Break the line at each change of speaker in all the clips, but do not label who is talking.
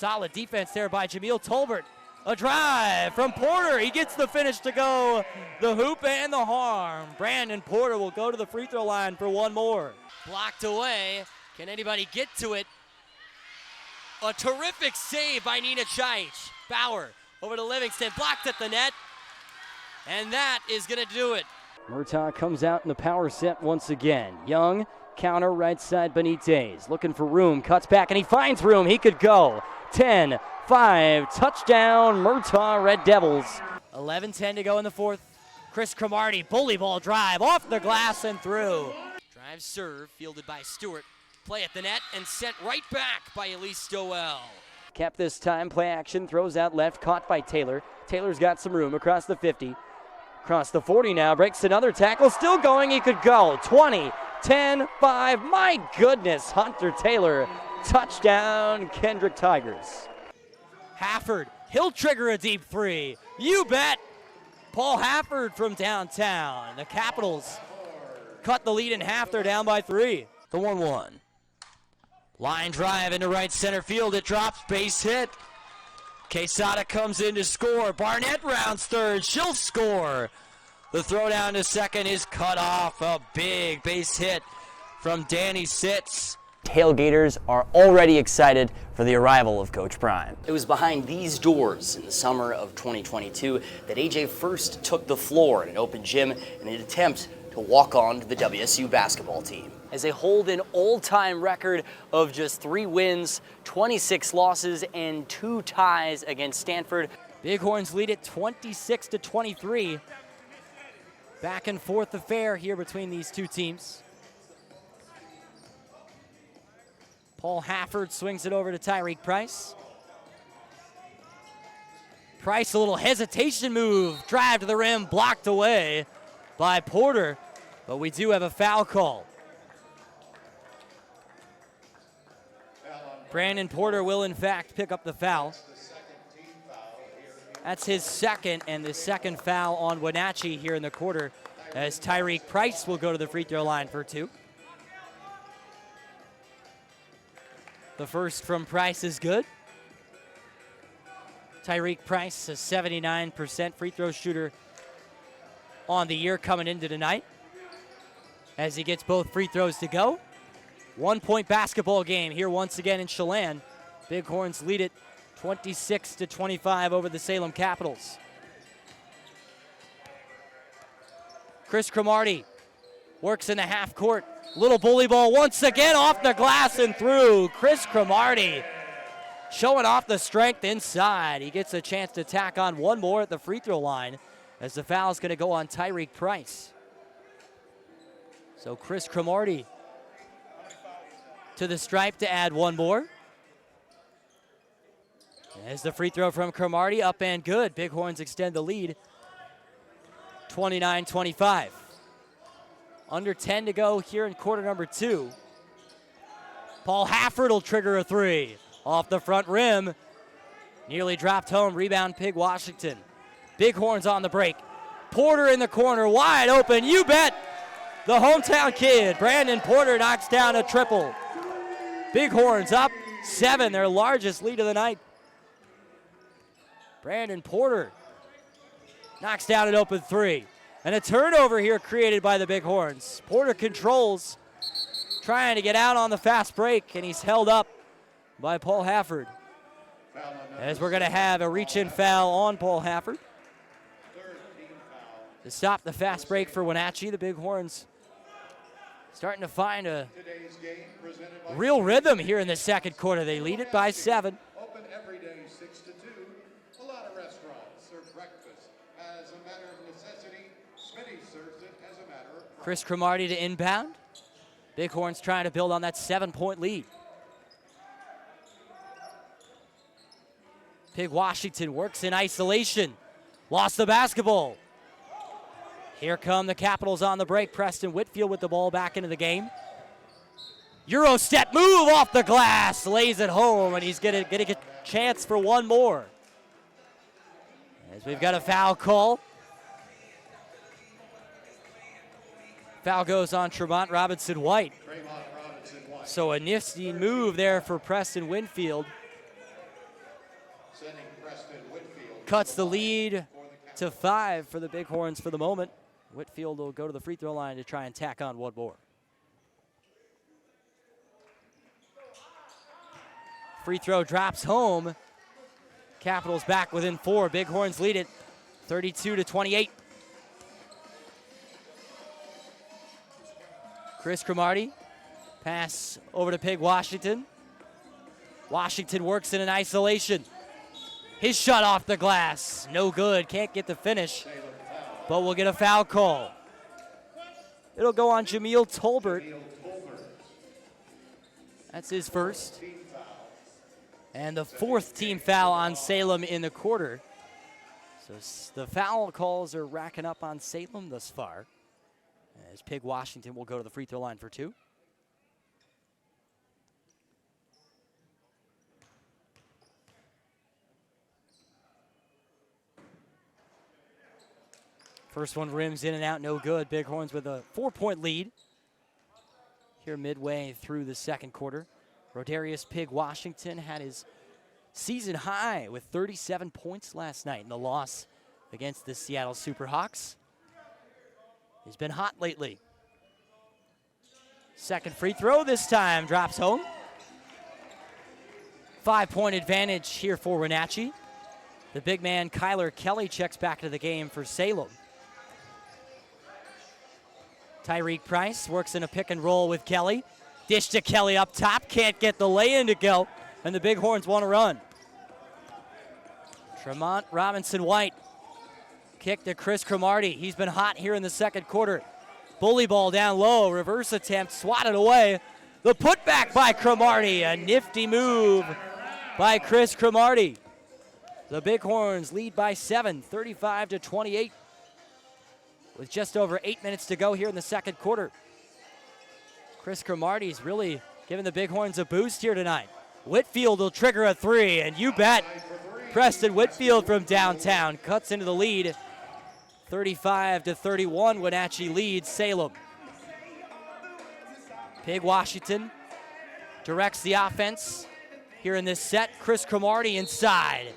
Solid defense there by Jameel Tolbert. A drive from Porter. He gets the finish to go. The hoop and the harm. Brandon Porter will go to the free throw line for one more. Blocked away. Can anybody get to it? A terrific save by Nina Chaich. Bauer over to Livingston. Blocked at the net. And that is going to do it.
Murtaugh comes out in the power set once again. Young, counter right side Benitez. Looking for room, cuts back, and he finds room. He could go. 10-5, touchdown, Murtaugh Red Devils.
11-10 to go in the fourth. Chris Cromartie, bully ball drive, off the glass and through. Drive serve, fielded by Stewart. Play at the net and sent right back by Elise Stowell.
Kept this time, play action, throws out left, caught by Taylor. Taylor's got some room across the 50. Across the 40 now, breaks another tackle, still going, he could go. 20, 10, 5, my goodness, Hunter Taylor, touchdown, Kendrick Tigers.
Hafford, he'll trigger a deep three, you bet. Paul Hafford from downtown. The Capitals cut the lead in half, they're down by 3. The 1-1. Line drive into right center field, it drops, base hit. Quesada comes in to score. Barnett rounds third. She'll score. The throw down to second is cut off. A big base hit from Danny Sitz.
Tailgaters are already excited for the arrival of Coach Prime. It was behind these doors in the summer of 2022 that AJ first took the floor in an open gym in an attempt to walk on to the WSU basketball team. As they hold an all-time record of just 3 wins, 26 losses, and 2 ties against Stanford.
Bighorns lead it 26-23. Back and forth affair here between these two teams. Paul Hafford swings it over to Tyreek Price. Price, a little hesitation move. Drive to the rim, blocked away by Porter. But we do have a foul call. Brandon Porter will, in fact, pick up the foul. That's his second, and the second foul on Wenatchee here in the quarter, as Tyreek Price will go to the free throw line for 2. The first from Price is good. Tyreek Price, a 79% free throw shooter on the year coming into tonight, as he gets both free throws to go. 1-point basketball game here once again in Chelan. Bighorns lead it 26-25 over the Salem Capitals. Chris Cromartie works in the half court. Little bully ball once again off the glass and through. Chris Cromartie showing off the strength inside. He gets a chance to tack on one more at the free throw line, as the foul is going to go on Tyreek Price. So Chris Cromartie to the stripe to add one more. As the free throw from Cromartie, up and good. Bighorns extend the lead, 29-25. Under 10 to go here in quarter number 2. Paul Hafford will trigger a 3. Off the front rim. Nearly dropped home. Rebound Pig Washington. Bighorns on the break. Porter in the corner, wide open. You bet. The hometown kid, Brandon Porter, knocks down a triple. Bighorns up 7, their largest lead of the night. Brandon Porter knocks down an open 3. And a turnover here created by the Bighorns. Porter controls, trying to get out on the fast break, and he's held up by Paul Hafford. As we're going to have a reach-in foul on Paul Hafford. To stop the fast break for Wenatchee, the Bighorns starting to find a real rhythm here in the second quarter. They lead it by 7.
Open every day 6 to 2. A lot of restaurants serve breakfast as a matter of necessity. Smitty serves it as a matter of pride.
Chris Cromartie to inbound. Bighorns trying to build on that 7-point lead. Pig Washington works in isolation. Lost the basketball. Here come the Capitals on the break. Preston Whitfield with the ball back into the game. Euro step move off the glass. Lays it home, and he's getting a chance for one more. As we've got a foul call. Foul goes on Tremont Robinson-White. So a nifty move there for Preston Winfield. cuts the lead to 5 for the Bighorns for the moment. Whitfield will go to the free throw line to try and tack on one more. Free throw drops home. Capitals back within 4. Bighorns lead it 32-28. Chris Cromartie, pass over to Pig Washington. Washington works in an isolation. His shot off the glass, no good, can't get the finish, but we'll get a foul call. It'll go on Jameel Tolbert. That's his first. And the 4th team foul on Salem in the quarter. So the foul calls are racking up on Salem thus far, as Pig Washington will go to the free throw line for 2. First one rims in and out, no good. Bighorns with a 4-point lead here midway through the second quarter. Rodarius Pig Washington had his season high with 37 points last night in the loss against the Seattle Superhawks. He's been hot lately. Second free throw this time drops home. 5-point advantage here for Wenatchee. The big man Kyler Kelly checks back to the game for Salem. Tyreek Price works in a pick and roll with Kelly. Dish to Kelly up top, can't get the lay-in to go, and the Bighorns want to run. Tremont Robinson-White, kick to Chris Cromartie. He's been hot here in the second quarter. Bully ball down low, reverse attempt, swatted away. The putback by Cromartie, a nifty move by Chris Cromartie. The Bighorns lead by 7, 35-28. With just over 8 minutes to go here in the second quarter. Chris Cromartie's really giving the Bighorns a boost here tonight. Whitfield will trigger a 3, and you bet, Preston Whitfield from downtown cuts into the lead. 35-31, Wenatchee leads Salem. Pig Washington directs the offense here in this set. Chris Cromartie inside.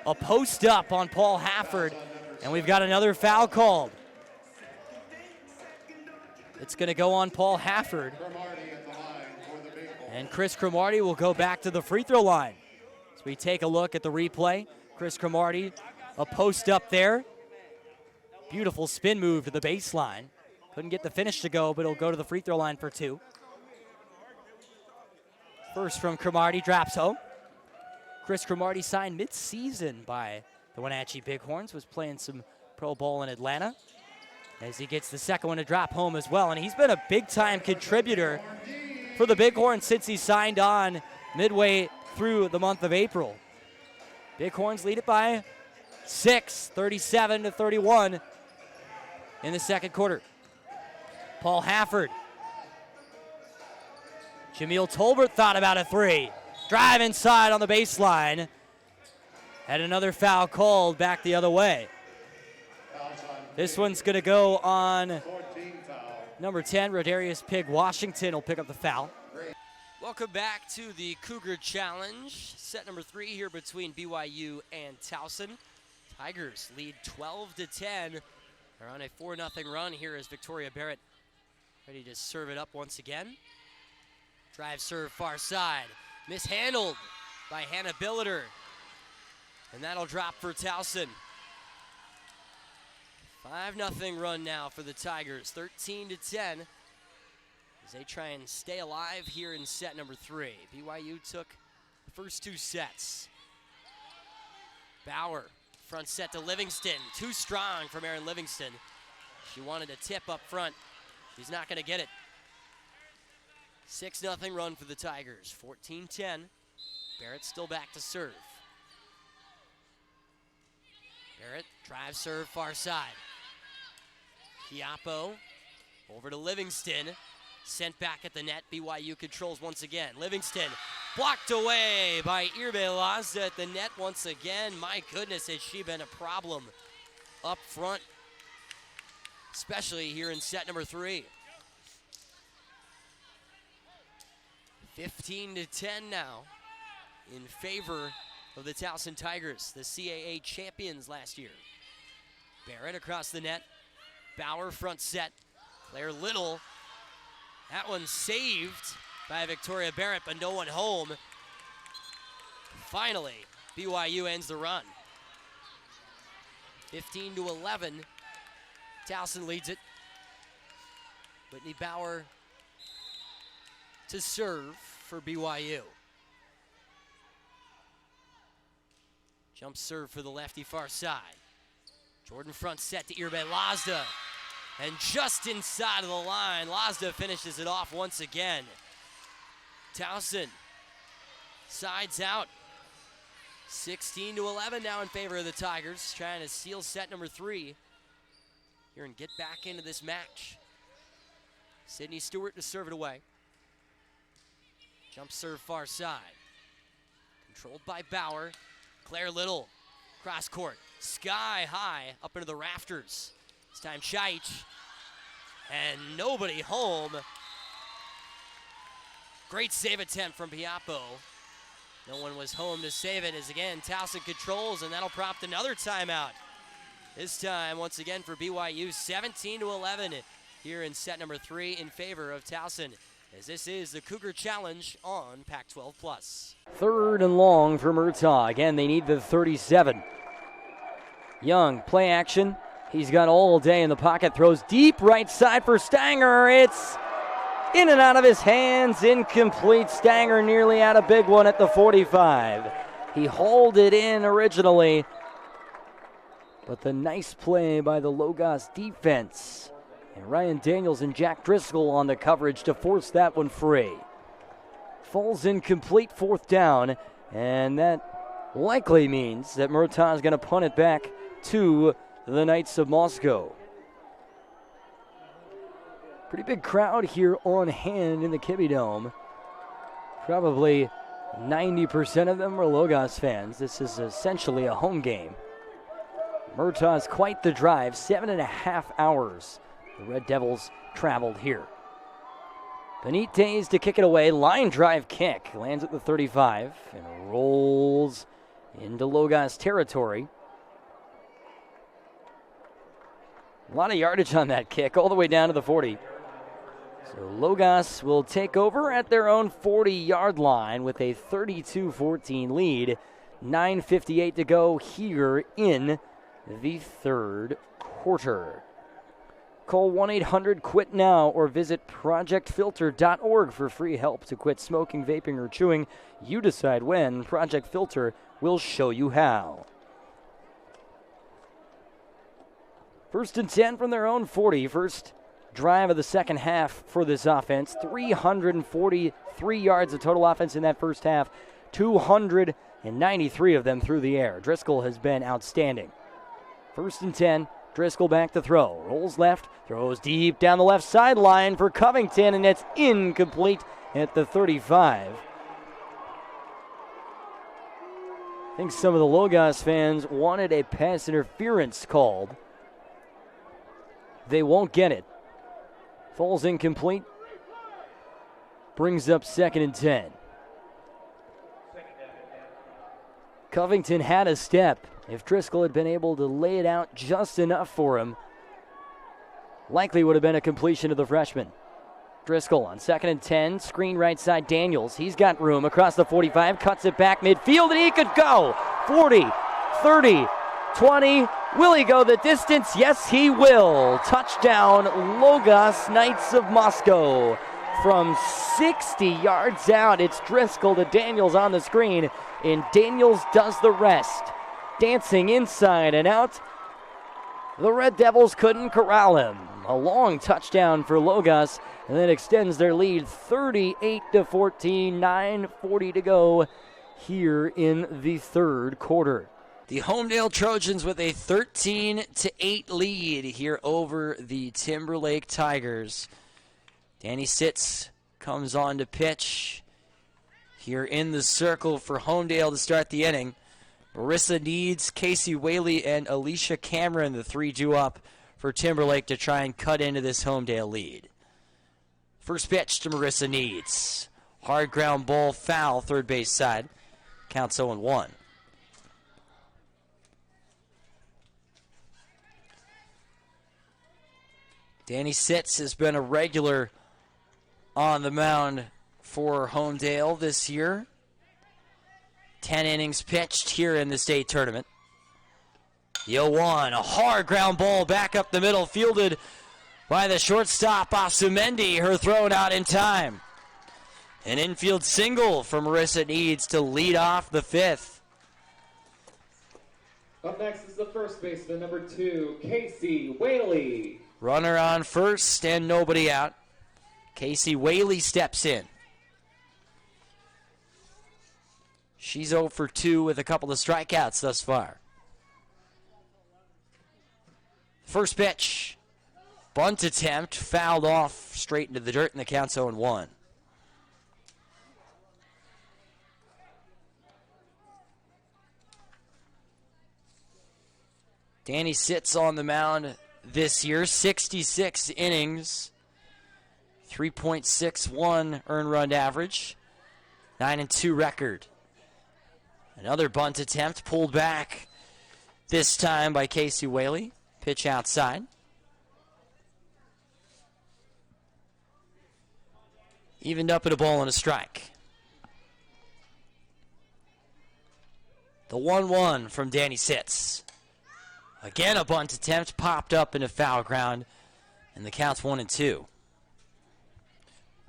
A post up on Paul Hafford. And we've got another foul called. It's going to go on Paul Hafford. And Chris Cromartie will go back to the free throw line. As we take a look at the replay, Chris Cromartie, a post up there. Beautiful spin move to the baseline. Couldn't get the finish to go, but he'll go to the free throw line for 2. First from Cromartie, drops home. Chris Cromartie signed mid-season by the Wenatchee Bighorns, was playing some pro ball in Atlanta, as he gets the second one to drop home as well. And he's been a big-time contributor for the Bighorns since he signed on midway through the month of April. Bighorns lead it by 6, 37-31 in the second quarter. Paul Hafford. Jameel Tolbert thought about a 3. Drive inside on the baseline. And another foul called back the other way. This one's going to go on number 10, Rodarius Pig Washington will pick up the foul.
Welcome back to the Cougar Challenge. Set number 3 here between BYU and Towson. Tigers lead 12-10. They're on a 4-0 run here as Victoria Barrett ready to serve it up once again. Drive serve far side. Mishandled by Hannah Billiter. And that'll drop for Towson. 5-0 run now for the Tigers, 13-10, as they try and stay alive here in set number 3. BYU took the first 2 sets. Bauer, front set to Livingston. Too strong from Erin Livingston. She wanted a tip up front. She's not going to get it. 6-0 run for the Tigers, 14-10. Barrett still back to serve. Barrett, drive serve far side. Chiappo over to Livingston. Sent back at the net. BYU controls once again. Livingston blocked away by Irbe Laza at the net once again. My goodness, has she been a problem up front, especially here in set number 3. 15-10 now in favor of the Towson Tigers, the CAA champions last year. Barrett across the net. Bauer front set. Claire Little. That one saved by Victoria Barrett, but no one home. Finally, BYU ends the run. 15-11. Towson leads it. Whitney Bauer to serve for BYU. Jump serve for the lefty far side. Jordan front set to Irbe Lazda. And just inside of the line, Lazda finishes it off once again. Towson sides out. 16-11 now in favor of the Tigers, trying to steal set number 3 here and get back into this match. Sydney Stewart to serve it away. Jump serve far side. Controlled by Bauer. Claire Little, cross court, sky high, up into the rafters. This time Shaich, and nobody home. Great save attempt from Piapo. No one was home to save it as again Towson controls, and that'll prompt another timeout. This time, once again for BYU, 17-11 here in set number 3 in favor of Towson, as this is the Cougar Challenge on Pac-12+.
3rd and long for Murtaugh. Again, they need the 37. Young, play action. He's got all day in the pocket. Throws deep right side for Stanger. It's in and out of his hands. Incomplete. Stanger nearly had a big one at the 45. He hauled it in originally. But the nice play by the Logos defense. And Ryan Daniels and Jack Driscoll on the coverage to force that one free. Falls incomplete, 4th down, and that likely means that Murtaugh is going to punt it back to the Knights of Moscow. Pretty big crowd here on hand in the Kibbe Dome. Probably 90% of them are Logos fans. This is essentially a home game. Murtaugh's quite the drive, 7.5 hours. The Red Devils traveled here. Benitez to kick it away. Line drive kick. Lands at the 35 and rolls into Logos territory. A lot of yardage on that kick, all the way down to the 40. So Logos will take over at their own 40-yard line with a 32-14 lead. 9:58 to go here in the 3rd quarter. Call 1-800-QUIT-NOW or visit projectfilter.org for free help to quit smoking, vaping, or chewing. You decide when. Project Filter will show you how. 1st and 10 from their own 40. First drive of the second half for this offense. 343 yards of total offense in that first half. 293 of them through the air. Driscoll has been outstanding. 1st and 10. Driscoll back to throw. Rolls left. Throws deep down the left sideline for Covington, and it's incomplete at the 35. I think some of the Logos fans wanted a pass interference called. They won't get it. Falls incomplete. Brings up 2nd and 10. Covington had a step. If Driscoll had been able to lay it out just enough for him, likely would have been a completion of the freshman. Driscoll on 2nd and 10, screen right side Daniels. He's got room across the 45, cuts it back midfield, and he could go. 40, 30, 20. Will he go the distance? Yes, he will. Touchdown, Logos Knights of Moscow. From 60 yards out, it's Driscoll to Daniels on the screen, and Daniels does the rest. Dancing inside and out. The Red Devils couldn't corral him. A long touchdown for Logos, and that extends their lead 38-14, 9:40 to go here in the 3rd quarter. The Homedale Trojans with a 13-8 lead here over the Timberlake Tigers. Danny Sitz comes on to pitch here in the circle for Homedale to start the inning. Marissa Needs, Casey Whaley, and Alicia Cameron, the 3 due up for Timberlake to try and cut into this Homedale lead. First pitch to Marissa Needs. Hard ground ball, foul, 3rd base side. Counts 0-1.
Danny Sitz has been a regular on the mound for Homedale this year. 10 innings pitched here in the state tournament. The 0-1, a hard ground ball back up the middle, fielded by the shortstop, Asumendi. Her throw not in time. An infield single for Marissa Needs to lead off the 5th.
Up next is the first baseman, number 2, Casey Whaley.
Runner on first and nobody out. Casey Whaley steps in. She's 0 for 2 with a couple of strikeouts thus far. First pitch, bunt attempt, fouled off straight into the dirt, and the count's 0-1. Danny Sitz on the mound this year, 66 innings, 3.61 earned run average, 9-2 record. Another bunt attempt pulled back, this time by Casey Whaley. Pitch outside. Evened up at a ball and a strike. The 1-1 from Danny Sitz. Again, a bunt attempt popped up into foul ground, and the count's 1-2.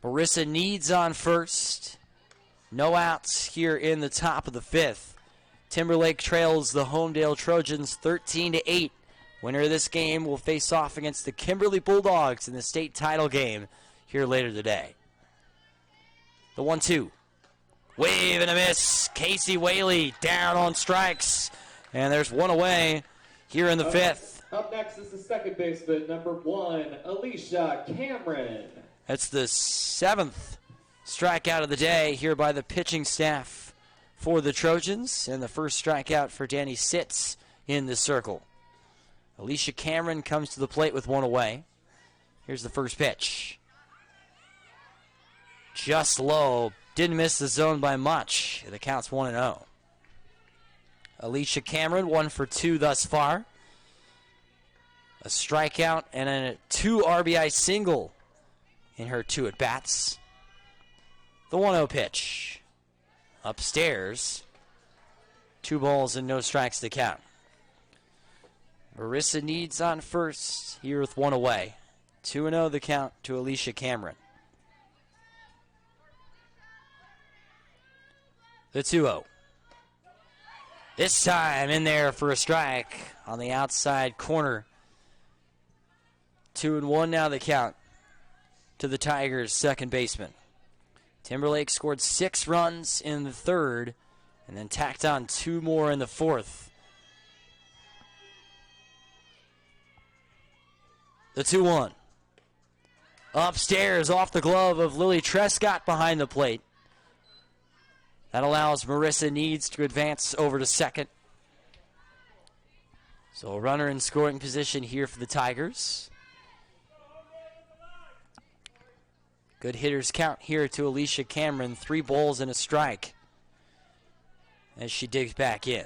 Marissa Needs on first. No outs here in the top of the 5th. Timberlake trails the Homedale Trojans 13-8. Winner of this game will face off against the Kimberly Bulldogs in the state title game here later today. The 1-2. Wave and a miss. Casey Whaley down on strikes. And there's one away here in the 5th.
Up next is the second baseman, number 1, Alicia Cameron.
That's the 7th strikeout of the day here by the pitching staff for the Trojans. And the first strikeout for Danny Sitz in the circle. Alicia Cameron comes to the plate with one away. Here's the first pitch. Just low. Didn't miss the zone by much. The count's 1-0. Alicia Cameron, 1 for 2 thus far. A strikeout and a 2 RBI single in her 2 at-bats. The 1-0 pitch. Upstairs. 2 balls and no strikes to count. Marissa Needs on first, here with 1 away. 2-0 the count to Alicia Cameron. The 2-0. This time in there for a strike on the outside corner. 2-1 now the count to the Tigers' second baseman. Timberlake scored 6 runs in the 3rd and then tacked on 2 more in the 4th. The 2-1. Upstairs off the glove of Lily Trescott behind the plate. That allows Marissa Needs to advance over to second. So a runner in scoring position here for the Tigers. Good hitters count here to Alicia Cameron. 3 balls and a strike as she digs back in.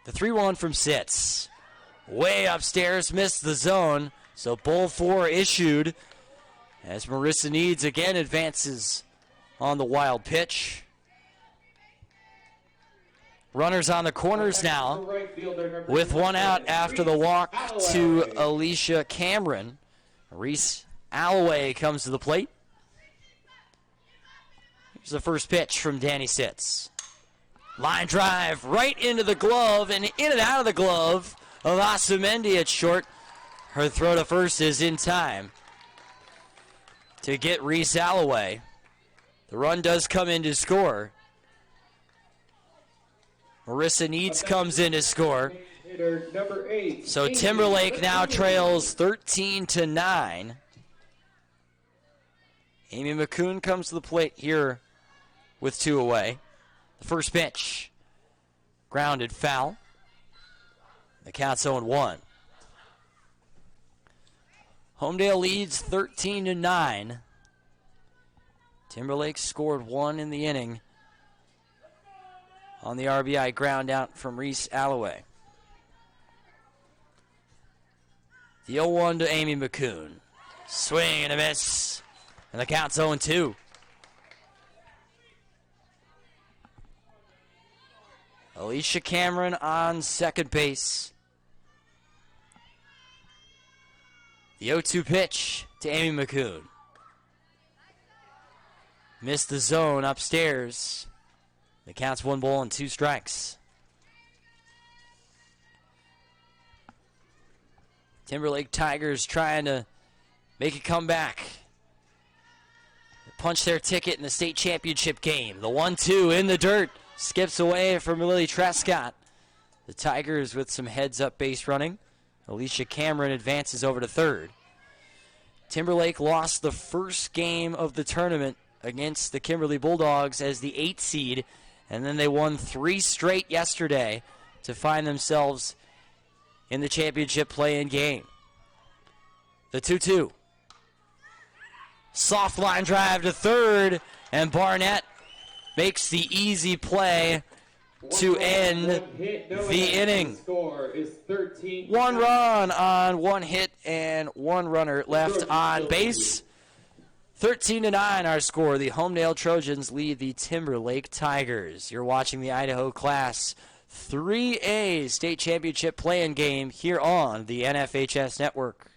The 3-1 from Sitz. Way upstairs, missed the zone, so ball 4 issued as Marissa Needs again advances on the wild pitch. Runners on the corners now with 1 out after the walk to Alicia Cameron. Reese Alloway comes to the plate. Here's the first pitch from Danny Sitz. Line drive right into the glove and in and out of the glove of Asumendi at short. Her throw to first is in time to get Reese Alloway. The run does come in to score. Marissa Needs comes in to score. So Timberlake now trails 13-9. Amy McCoon comes to the plate here with 2 away. The first pitch, grounded foul. The count's 0-1. Homedale leads 13-9. Timberlake scored 1 in the inning on the RBI ground out from Reese Alloway.
The 0-1 to Amy McCoon. Swing and a miss. And the count's 0-2. Alicia Cameron on second base. The 0-2 pitch to Amy McCoon. Missed the zone upstairs. The count's 1 ball and 2 strikes. Timberlake Tigers trying to make a comeback. Punch their ticket in the state championship game. The 1-2 in the dirt. Skips away from Lily Trescott. The Tigers with some heads-up base running. Alicia Cameron advances over to third. Timberlake lost the first game of the tournament against the Kimberly Bulldogs as the 8th seed, and then they won 3 straight yesterday to find themselves in the championship play-in game. The 2-2. Soft line drive to third, and Barnett makes the easy play to end the inning.
Score is 13.
1 run on 1 hit and 1 runner left on base. 13-9 our score. The Homedale Trojans lead the Timberlake Tigers. You're watching the Idaho Class 3A State Championship play-in game here on the NFHS Network.